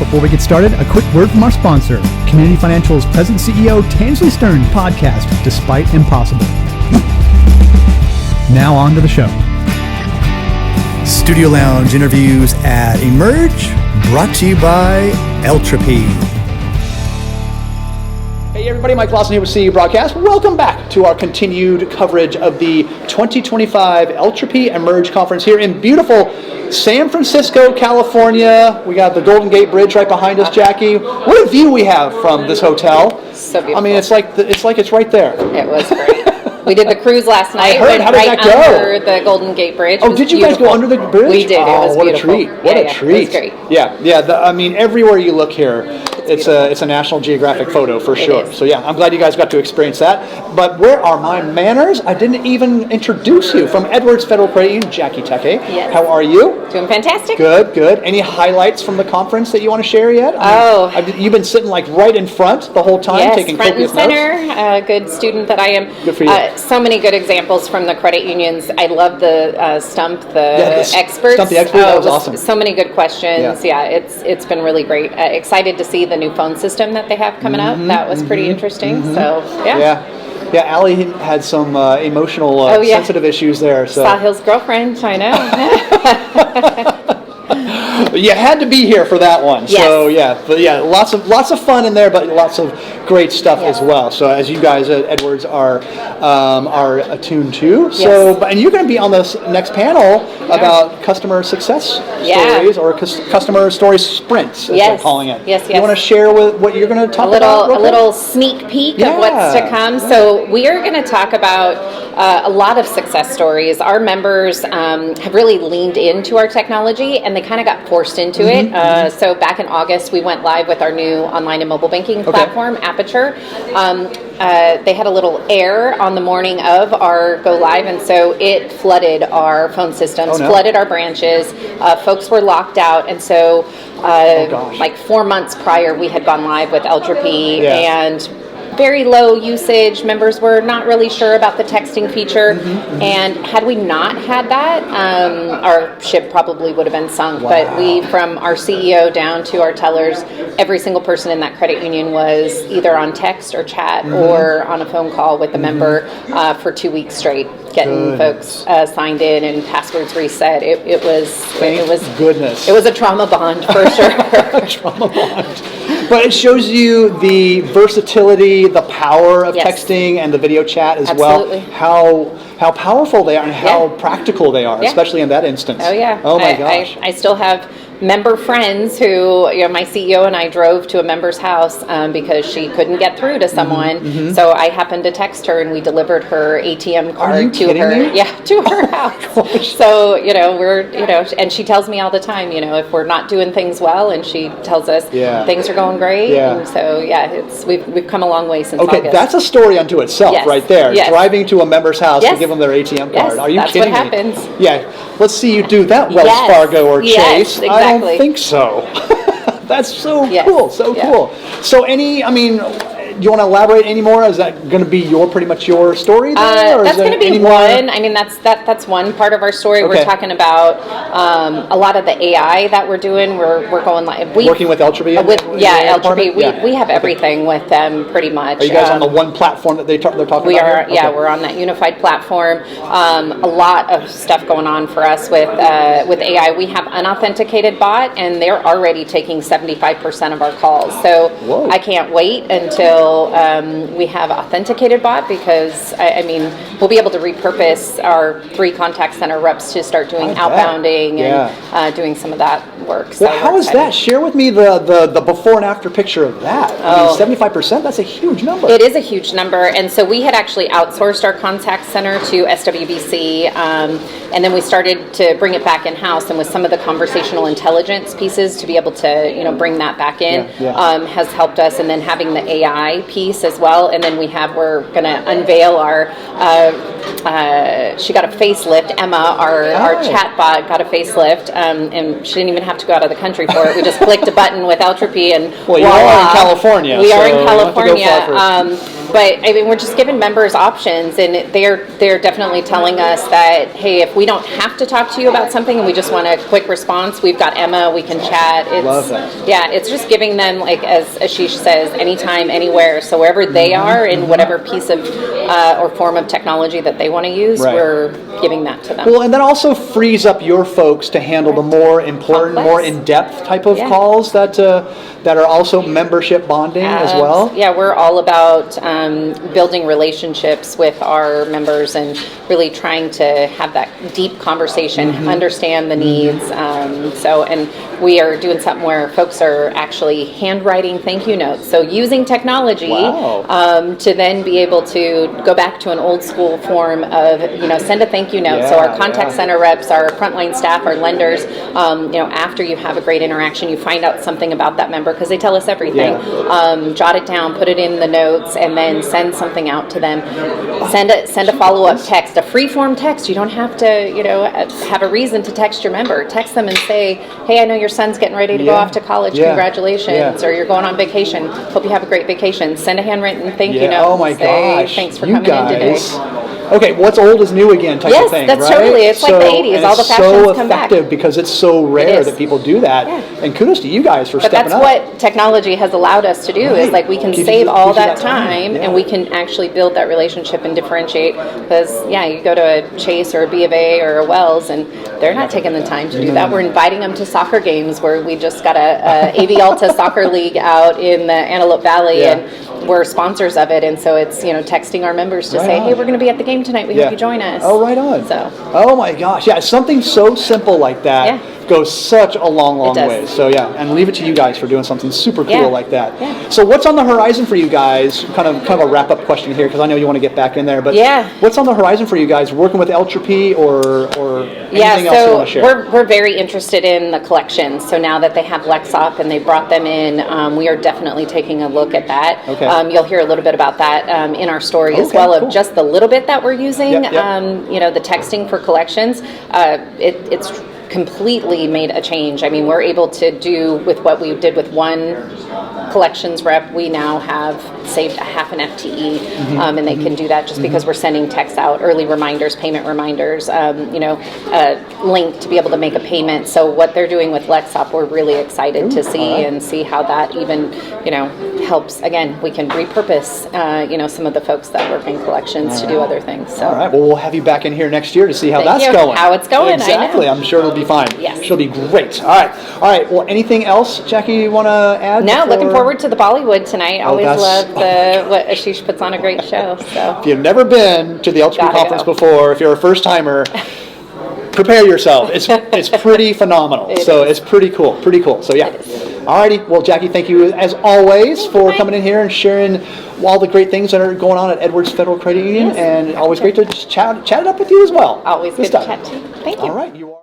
Before we get started, a quick word from our sponsor, Community Financial's President CEO Tansley Stern podcast, Despite Impossible. Now on to the show. Studio Lounge interviews at EMERGE, brought to you by Eltropy. Hey everybody, Mike Lawson here with CU Broadcast. Welcome back to our continued coverage of the 2025 Eltropy EMERGE conference here in beautiful San Francisco, California. We got the Golden Gate Bridge right behind us, Jackie. What a view we have from this hotel. So beautiful. I mean, it's like it's right there. It was great. We did the cruise last night. I heard. How did that go? Under the Golden Gate Bridge. Oh, did you guys go under the bridge? We did. It was what beautiful. A treat! What a treat! It was great. Yeah. I mean, everywhere you look here, it's a National Geographic photo for sure. So yeah, I'm glad you guys got to experience that. But where are my manners? I didn't even introduce you. From Edwards Federal Credit Union, Jackie Taque. Yes. How are you? Doing fantastic. Good. Any highlights from the conference that you want to share yet? You've been sitting like right in front the whole time, taking copious notes. Yes, front and center. Good student that I am. Good for you. So many good examples from the credit unions. I love the Stump the Experts. Stump the Expert, that was awesome. So many good questions. Yeah, it's been really great. Excited to see the new phone system that they have coming up. That was pretty interesting. So, Yeah, Allie had some emotional, sensitive issues there. So. Sahil's girlfriend, I know. You had to be here for that one. Yes. So lots of fun in there, but lots of great stuff as well. So as you guys at Edwards are attuned to. So and you're going to be on this next panel about customer success stories or customer story sprints, as they're calling it. Yes. You want to share with what you're going to talk about? A little sneak peek of what's to come. So we are going to talk about a lot of success stories. Our members have really leaned into our technology, and they kind of got forced into it. So back in August, we went live with our new online and mobile banking platform, Aperture. They had a little error on the morning of our go live, and so it flooded our phone systems, flooded our branches. Folks were locked out, and so like 4 months prior, we had gone live with Eltropy, and very low usage. Members were not really sure about the texting feature, and had we not had that, our ship probably would have been sunk. But we, from our CEO down to our tellers, every single person in that credit union was either on text or chat or on a phone call with the member for 2 weeks straight, getting folks signed in and passwords reset. It was goodness. It was a trauma bond for sure. A trauma bond. But it shows you the versatility, the power of texting and the video chat as well. How powerful they are and how practical they are, especially in that instance. Oh yeah. Oh my gosh. I still have member friends who, my CEO and I drove to a member's house because she couldn't get through to someone. So I happened to text her, and we delivered her ATM card to her. Yeah, to her house. So and she tells me all the time, if we're not doing things well, and she tells us things are going great. And so we've come a long way since August. That's a story unto itself, right there. Driving to a member's house to give them their ATM card. Are you kidding me? That's what happens. Yeah, let's see you do that, Wells Fargo or Chase. Exactly. I don't think so. That's so cool. Cool. So do you want to elaborate any more? Is that going to be pretty much your story there? That's going to be one. I mean, that's one part of our story. We're talking about a lot of the AI that we're doing. We're going live. Working with Eltropy? Eltropy. We have everything with them pretty much. Are you guys on the one platform that they're talking about? We are. Yeah, we're on that unified platform. A lot of stuff going on for us with AI. We have unauthenticated bot, and they're already taking 75% of our calls. So I can't wait until we have authenticated bot, because we'll be able to repurpose our 3 contact center reps to start doing outbounding and doing some of that work. So how is that? Share with me the before and after picture of that. 75%, that's a huge number. It is a huge number, and so we had actually outsourced our contact center to SWBC, and then we started to bring it back in-house, and with some of the conversational intelligence pieces to be able to bring that back in has helped us, and then having the AI piece as well. And then we're going to unveil our she got a facelift. Emma, our chatbot, got a facelift, and she didn't even have to go out of the country for it. We just clicked a button with Eltropy, and you are in California. We are in California. But I mean, we're just giving members options, and they're definitely telling us that, hey, if we don't have to talk to you about something and we just want a quick response, we've got Emma, we can chat. Love that. Yeah, it's just giving them, like as Ashish says, anytime, anywhere. So wherever they are in whatever piece of or form of technology that they want to use, we're giving that to them. Well, and that also frees up your folks to handle the more important, more in-depth type of calls that are also membership bonding as well. Yeah, we're all about building relationships with our members and really trying to have that deep conversation, understand the needs. And we are doing something where folks are actually handwriting thank you notes. So using technology to then be able to go back to an old school form of, send a thank you note. So our contact center reps, our frontline staff, our lenders, after you have a great interaction, you find out something about that member because they tell us everything. Jot it down, put it in the notes, and then send something out to them. Send a follow-up text, a free-form text. You don't have to, have a reason to text your member. Text them and say, hey, I know your son's getting ready to go off to college. Congratulations. Or you're going on vacation. Hope you have a great vacation. Send a handwritten thank you note. Oh my gosh. Thanks for coming in today. Okay, what's old is new again type of thing, Yes, that's totally. It's like the 80s. All the fashions come back. It's so effective because it's so rare that people do that. And kudos to you guys for stepping up. But that's what technology has allowed us to do is like we can save all that time and we can actually build that relationship and differentiate because, you go to a Chase or a B of A or a Wells and they're not taking the time to do that. We're inviting them to soccer games where we just got a AV Alta soccer league out in the Antelope Valley and we're sponsors of it, and so it's texting our members to say, hey, we're going to be at the game tonight. We hope you join us. Oh, right on. So. Oh my gosh, something so simple like that goes such a long way. So and leave it to you guys for doing something super cool like that. Yeah. So what's on the horizon for you guys? Kind of a wrap up question here because I know you want to get back in there. But what's on the horizon for you guys? Working with Eltropy or anything else you want to share? We're very interested in the collections. So now that they have Lexop and they brought them in, we are definitely taking a look at that. Okay. You'll hear a little bit about that in our story as well of just the little bit that we're using. The texting for collections. It's completely made a change. I mean, we're able to do with what we did with one collections rep, we now have saved a half an FTE, and they can do that just because we're sending texts out, early reminders, payment reminders, link to be able to make a payment. So what they're doing with Lexop, we're really excited to see and see how that even, helps. Again, we can repurpose, some of the folks that work in collections to do other things. So. All right. Well, we'll have you back in here next year to see how that's going. How it's going. Exactly. I'm sure it'll be fine. Yes. She'll be great. All right. Well, anything else, Jackie, you want to add? No, looking forward to the Bollywood tonight. Always love what Ashish puts on, a great show. So if you've never been to the Eltropy conference before, if you're a first timer, prepare yourself. It's pretty phenomenal. It's pretty cool. So Alrighty. Well, Jackie, thank you as always for coming in here and sharing all the great things that are going on at Edwards Federal Credit Union, and always great to just chat it up with you as well. Always good to chat to you. Thank you. All right. You are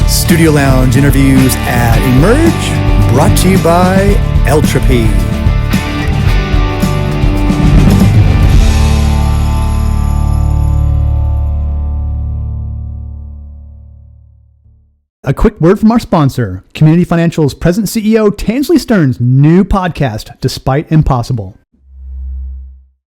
Studio Lounge interviews at Emerge, brought to you by Eltropy. A quick word from our sponsor, Community Financial's President CEO Tansley Stern's new podcast, Despite Impossible.